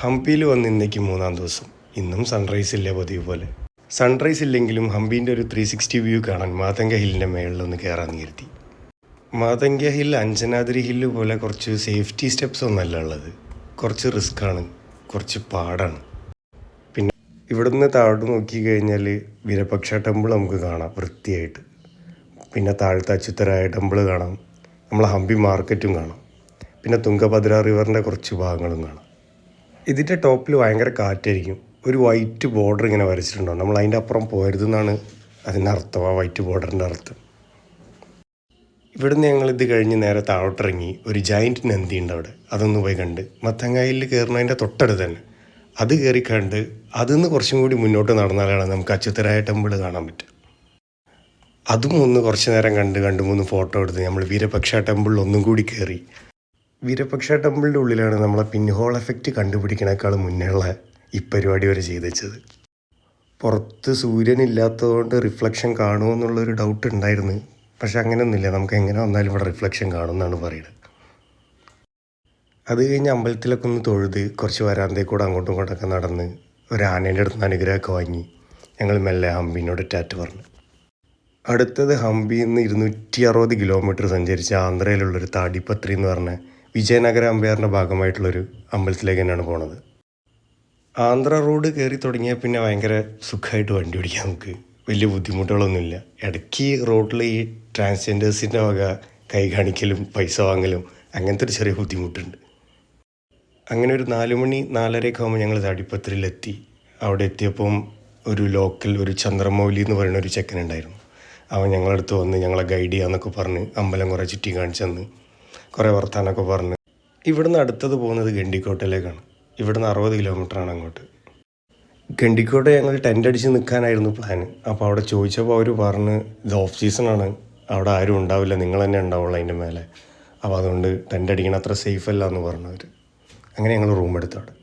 ഹംപിയിൽ വന്ന് ഇന്നേക്ക് 3-ാം ദിവസം. ഇന്നും സൺറൈസ് ഇല്ല പതിവ് പോലെ. സൺറൈസ് ഇല്ലെങ്കിലും ഹംപീൻ്റെ ഒരു 360 വ്യൂ കാണാൻ മാതംഗ ഹില്ലിൻ്റെ മേളിലൊന്ന് കയറാൻ നിർത്തി. മാതംഗ ഹിൽ അഞ്ചനാദ്രി ഹില്ല് പോലെ കുറച്ച് സേഫ്റ്റി സ്റ്റെപ്സ് ഒന്നല്ല ഉള്ളത്. കുറച്ച് റിസ്ക്കാണ്, കുറച്ച് പാടാണ്. പിന്നെ ഇവിടുന്ന് താഴോട്ട് നോക്കി കഴിഞ്ഞാൽ വിരപക്ഷ ടെമ്പിൾ നമുക്ക് കാണാം വൃത്തിയായിട്ട്. പിന്നെ താഴത്തെ അച്യുതരായ ടെമ്പിൾ കാണാം. നമ്മളെ ഹംപി മാർക്കറ്റും കാണാം. പിന്നെ തുംഗഭദ്ര റിവറിൻ്റെ കുറച്ച് ഭാഗങ്ങളും കാണാം. ഇതിൻ്റെ ടോപ്പിൽ ഭയങ്കര കാറ്റായിരിക്കും. ഒരു വൈറ്റ് ബോർഡർ ഇങ്ങനെ വരച്ചിട്ടുണ്ടാവും. നമ്മൾ അതിൻ്റെ അപ്പുറം പോരുതെന്നാണ് അതിൻ്റെ അർത്ഥം, ആ വൈറ്റ് ബോർഡറിൻ്റെ അർത്ഥം. ഇവിടുന്ന് ഞങ്ങളിത് കഴിഞ്ഞ് നേരെ താഴോട്ടിറങ്ങി. ഒരു ജയൻറ്റ് നന്ദി ഉണ്ട് അവിടെ, അതൊന്ന് പോയി കണ്ട്. മത്തങ്ങായിൽ കയറുന്നതിൻ്റെ തൊട്ടടുത്ത് തന്നെ അത് കയറി കണ്ട് അതിന്ന് കുറച്ചും കൂടി മുന്നോട്ട് നടന്നാലാണ് നമുക്ക് അച്യുതരായ ടെമ്പിൾ കാണാൻ പറ്റുക. അതും ഒന്ന് കുറച്ച് നേരം കണ്ട് 2-3 ഫോട്ടോ എടുത്ത് നമ്മൾ വീരപക്ഷ ടെമ്പിളിൽ ഒന്നും കൂടി കയറി. വീരപക്ഷ ടെമ്പിളിൻ്റെ ഉള്ളിലാണ് നമ്മളെ പിൻഹോൾ എഫക്റ്റ് കണ്ടുപിടിക്കണേക്കാൾ മുന്നേ ഉള്ള ഈ പരിപാടി വരെ ചെയ്ത് വെച്ചത്. പുറത്ത് സൂര്യനില്ലാത്തതുകൊണ്ട് റിഫ്ലക്ഷൻ കാണുമെന്നുള്ളൊരു ഡൗട്ട് ഉണ്ടായിരുന്നു. പക്ഷെ അങ്ങനെയൊന്നുമില്ല, നമുക്ക് എങ്ങനെ വന്നാലും ഇവിടെ റിഫ്ലക്ഷൻ കാണുമെന്നാണ് പറയുന്നത്. അത് കഴിഞ്ഞ് അമ്പലത്തിലൊക്കെ ഒന്ന് തൊഴുത് കുറച്ച് വരാന്തയിൽ കൂടെ അങ്ങോട്ടും ഇങ്ങോട്ടൊക്കെ നടന്ന് ഒരു ആനേൻ്റെ അടുത്ത് നിന്ന് അനുഗ്രഹമൊക്കെ വാങ്ങി ഞങ്ങൾ മെല്ലെ ഹംപിനോട് ടാറ്റ് പറഞ്ഞു. അടുത്തത് ഹംപിയിൽ നിന്ന് 260 കിലോമീറ്റർ സഞ്ചരിച്ച് ആന്ധ്രയിലുള്ളൊരു താടിപ്പത്രി എന്ന് പറഞ്ഞ വിജയനഗര അമ്പയറിൻ്റെ ഭാഗമായിട്ടുള്ളൊരു അമ്പലത്തിലേക്ക് തന്നെയാണ് പോണത്. ആന്ധ്ര റോഡ് കയറി തുടങ്ങിയാൽ പിന്നെ ഭയങ്കര സുഖമായിട്ട് വണ്ടി ഓടിക്കാം. നമുക്ക് വലിയ ബുദ്ധിമുട്ടുകളൊന്നുമില്ല. ഇടയ്ക്ക് റോഡിൽ ഈ ട്രാൻസ്ജെൻഡേഴ്സിൻ്റെ വക കൈ കാണിക്കലും പൈസ വാങ്ങലും അങ്ങനത്തെ ഒരു ചെറിയ ബുദ്ധിമുട്ടുണ്ട്. അങ്ങനെ ഒരു 4 മണി 4:30 ആകുമ്പോൾ ഞങ്ങൾ താടിപ്പത്രിയിലെത്തി. അവിടെ എത്തിയപ്പം ഒരു ചന്ദ്രമൗലി എന്ന് പറയുന്ന ഒരു ചെക്കനുണ്ടായിരുന്നു. അവൻ ഞങ്ങളടുത്ത് വന്ന് ഞങ്ങളെ ഗൈഡ് ചെയ്യാമെന്നൊക്കെ പറഞ്ഞ് അമ്പലം കുറേ ചുറ്റി കാണിച്ചു തന്ന് കുറേ വർത്താനമൊക്കെ പറഞ്ഞ്. ഇവിടുന്ന് അടുത്തത് പോകുന്നത് ഗണ്ടിക്കോട്ടയിലേക്കാണ്. ഇവിടുന്ന് 60 കിലോമീറ്ററാണ് അങ്ങോട്ട്. ഗണ്ടിക്കോട്ടെ ഞങ്ങൾ ടെൻ്റ് അടിച്ച് നിൽക്കാനായിരുന്നു പ്ലാൻ. അപ്പോൾ അവിടെ ചോദിച്ചപ്പോൾ അവർ പറഞ്ഞ് ഇത് ഓഫ് സീസണാണ്, അവിടെ ആരും ഉണ്ടാവില്ല, നിങ്ങൾ തന്നെ ഉണ്ടാവുള്ളൂ അതിൻ്റെ മേലെ. അപ്പോൾ അതുകൊണ്ട് ടെൻ്റ് അടിക്കണം, അത്ര സേഫ് അല്ല എന്ന് പറഞ്ഞവർ. അങ്ങനെ ഞങ്ങൾ റൂം എടുത്തു അവിടെ.